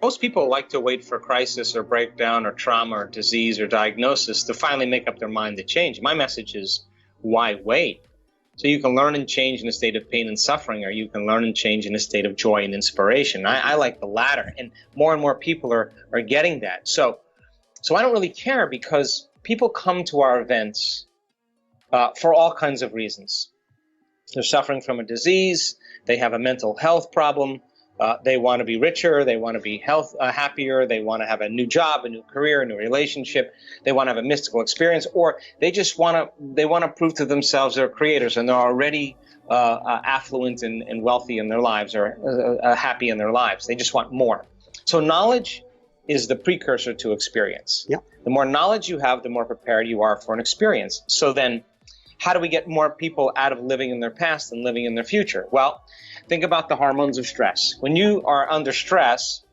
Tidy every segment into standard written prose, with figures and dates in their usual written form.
Most people like to wait for crisis or breakdown or trauma or disease or diagnosis to finally make up their mind to change. My message is, why wait? So you can learn and change in a state of pain and suffering, or you can learn and change in a state of joy and inspiration. I like the latter, and more people are getting that. So I don't really care, because people come to our events for all kinds of reasons. They're suffering from a disease, they have a mental health problem, they want to be richer, they want to be happier, they want to have a new job, a new career, a new relationship, they want to have a mystical experience, or they just want to prove to themselves they're creators and they're already affluent and wealthy in their lives, or happy in their lives. They just want more. So knowledge is the precursor to experience. Yeah. The more knowledge you have, the more prepared you are for an experience. So then, how do we get more people out of living in their past and living in their future? Well, think about the hormones of stress. When you are under stress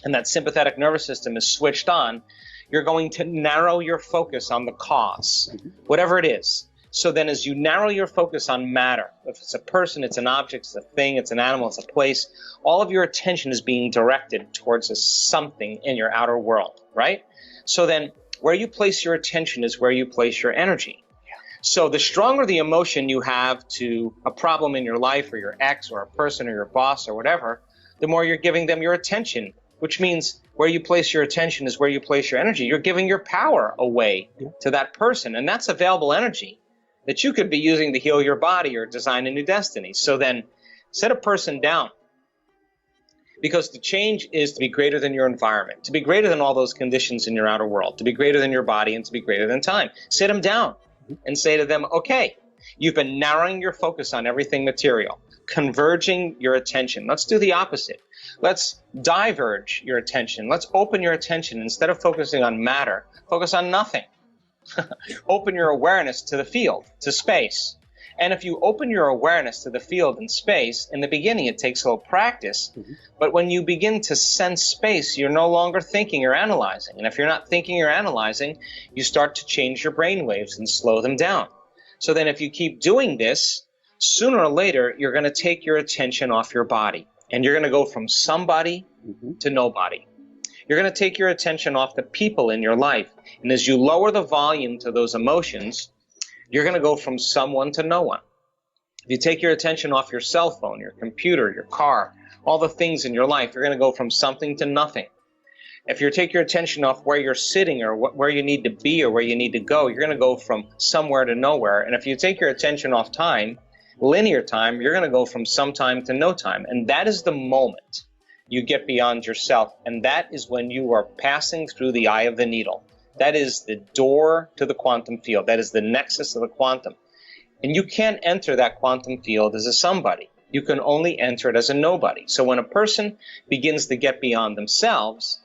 and that sympathetic nervous system is switched on, you're going to narrow your focus on the cause, whatever it is. So then as you narrow your focus on matter, if it's a person, it's an object, it's a thing, it's an animal, it's a place, all of your attention is being directed towards something in your outer world, right? So then where you place your attention is where you place your energy. So the stronger the emotion you have to a problem in your life, or your ex, or a person, or your boss, or whatever, the more you're giving them your attention, which means where you place your attention is where you place your energy. You're giving your power away to that person, and that's available energy that you could be using to heal your body or design a new destiny. So then set a person down, because the change is to be greater than your environment, to be greater than all those conditions in your outer world, to be greater than your body, and to be greater than time. Sit them down and say to them, okay, you've been narrowing your focus on everything material, converging your attention. Let's do the opposite. Let's diverge your attention. Let's open your attention. Instead of focusing on matter, focus on nothing. Open your awareness to the field, to space. And if you open your awareness to the field and space, in the beginning it takes a little practice, but when you begin to sense space, you're no longer thinking, you're analyzing. And if you're not thinking, you're analyzing, you start to change your brain waves and slow them down. So then if you keep doing this, sooner or later, you're going to take your attention off your body, and you're going to go from somebody to nobody. You're going to take your attention off the people in your life. And as you lower the volume to those emotions, you're going to go from someone to no one. If you take your attention off your cell phone, your computer, your car, all the things in your life, you're going to go from something to nothing. If you take your attention off where you're sitting, or where you need to be, or where you need to go, you're going to go from somewhere to nowhere. And if you take your attention off time, linear time, you're going to go from some time to no time. And that is the moment you get beyond yourself. And that is when you are passing through the eye of the needle. That is the door to the quantum field. That is the nexus of the quantum. And you can't enter that quantum field as a somebody. You can only enter it as a nobody. So when a person begins to get beyond themselves,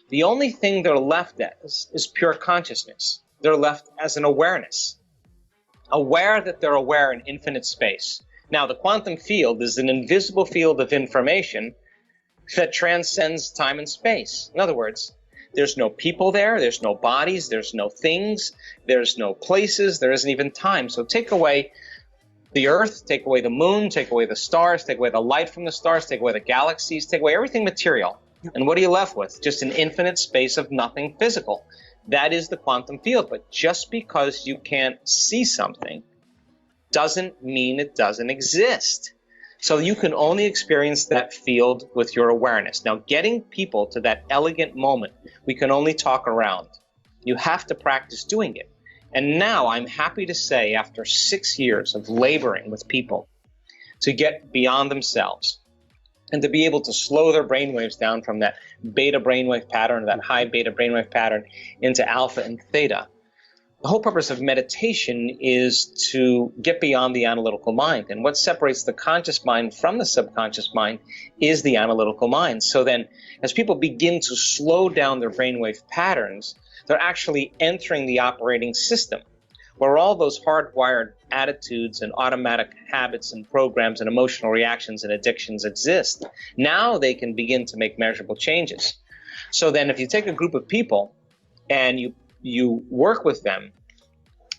the only thing they're left as is pure consciousness. They're left as an awareness. Aware that they're aware in infinite space. Now, the quantum field is an invisible field of information that transcends time and space. In other words, there's no people there, there's no bodies, there's no things, there's no places, there isn't even time. So take away the earth, take away the moon, take away the stars, take away the light from the stars, take away the galaxies, take away everything material. And what are you left with? Just an infinite space of nothing physical. That is the quantum field. But just because you can't see something doesn't mean it doesn't exist. So you can only experience that field with your awareness. Now, getting people to that elegant moment, we can only talk around. You have to practice doing it. And now I'm happy to say, after 6 years of laboring with people to get beyond themselves and to be able to slow their brainwaves down from that beta brainwave pattern, that high beta brainwave pattern, into alpha and theta, the whole purpose of meditation is to get beyond the analytical mind. And what separates the conscious mind from the subconscious mind is the analytical mind. So then, as people begin to slow down their brainwave patterns, they're actually entering the operating system, where all those hardwired attitudes and automatic habits and programs and emotional reactions and addictions exist. Now they can begin to make measurable changes. So then if you take a group of people and you work with them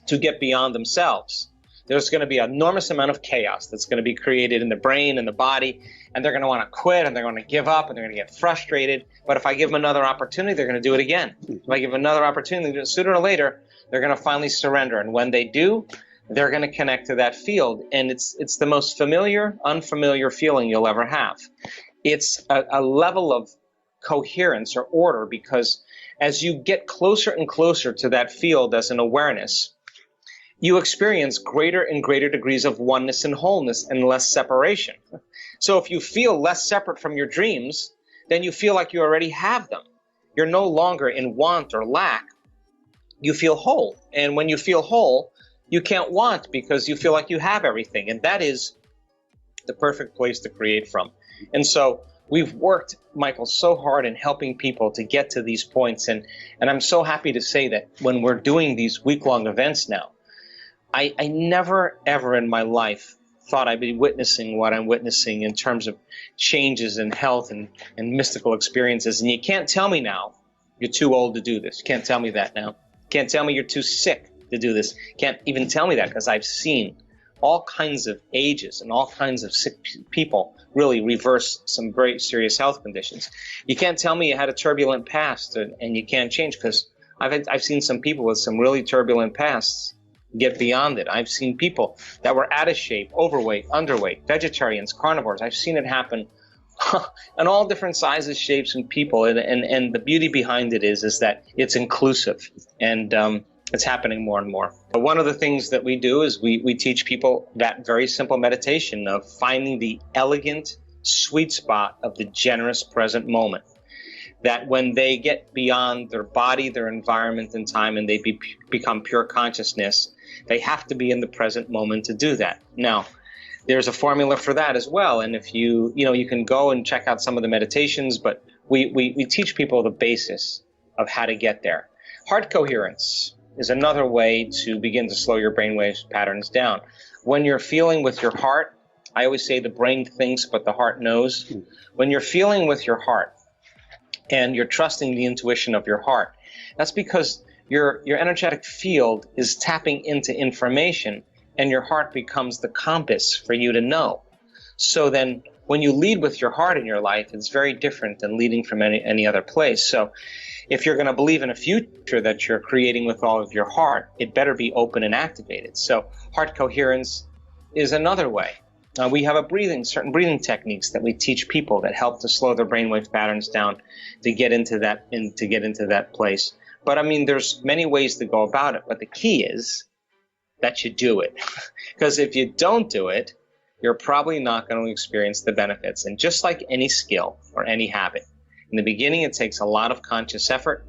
to get beyond themselves, there's going to be an enormous amount of chaos that's going to be created in the brain and the body, and they're going to want to quit, and they're going to give up, and they're going to get frustrated. But if I give them another opportunity, they're going to do it again. If I give them another opportunity, sooner or later, they're going to finally surrender. And when they do, they're going to connect to that field. And it's the most familiar, unfamiliar feeling you'll ever have. It's a level of coherence or order, because as you get closer and closer to that field as an awareness, you experience greater and greater degrees of oneness and wholeness and less separation. So if you feel less separate from your dreams, then you feel like you already have them. You're no longer in want or lack. You feel whole. And when you feel whole, you can't want, because you feel like you have everything. And that is the perfect place to create from. And so we've worked, Michael, so hard in helping people to get to these points. And I'm so happy to say that when we're doing these week-long events now, I never, ever in my life thought I'd be witnessing what I'm witnessing in terms of changes in health and mystical experiences. And you can't tell me now you're too old to do this. You can't tell me that now. You can't tell me you're too sick to do this. You can't even tell me that, because I've seen all kinds of ages and all kinds of sick people really reverse some very serious health conditions. You can't tell me you had a turbulent past and you can't change, because I've seen some people with some really turbulent pasts get beyond it. I've seen people that were out of shape, overweight, underweight, vegetarians, carnivores. I've seen it happen in all different sizes, shapes, and people. And the beauty behind it is that it's inclusive, and it's happening more and more. One of the things that we do is we teach people that very simple meditation of finding the elegant sweet spot of the generous present moment. That when they get beyond their body, their environment, and time, and they become pure consciousness, they have to be in the present moment to do that. Now, there's a formula for that as well. And if you can go and check out some of the meditations, but we teach people the basis of how to get there. Heart coherence is another way to begin to slow your brainwave patterns down. When you're feeling with your heart, I always say the brain thinks, but the heart knows. When you're feeling with your heart, and you're trusting the intuition of your heart, that's because your energetic field is tapping into information, and your heart becomes the compass for you to know. So then when you lead with your heart in your life, it's very different than leading from any other place. So if you're going to believe in a future that you're creating with all of your heart, it better be open and activated. So heart coherence is another way. We have certain breathing techniques that we teach people that help to slow their brainwave patterns down to get into that place. But I mean, there's many ways to go about it. But the key is that you do it, because if you don't do it, you're probably not going to experience the benefits. And just like any skill or any habit, in the beginning it takes a lot of conscious effort,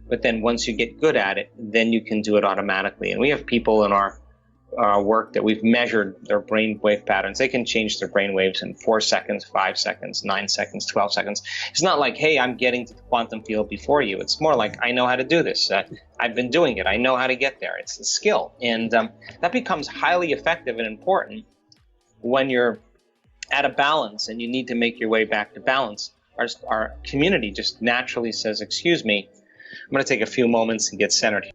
but then once you get good at it, then you can do it automatically. And we have people in our work that we've measured their brain wave patterns. They can change their brain waves in 4 seconds, 5 seconds, 9 seconds, 12 seconds. It's not like, hey, I'm getting to the quantum field before you. It's more like, I know how to do this. I've been doing it. I know how to get there. It's a skill. And that becomes highly effective and important when you're at a balance and you need to make your way back to balance. Our community just naturally says, excuse me, I'm going to take a few moments to get centered.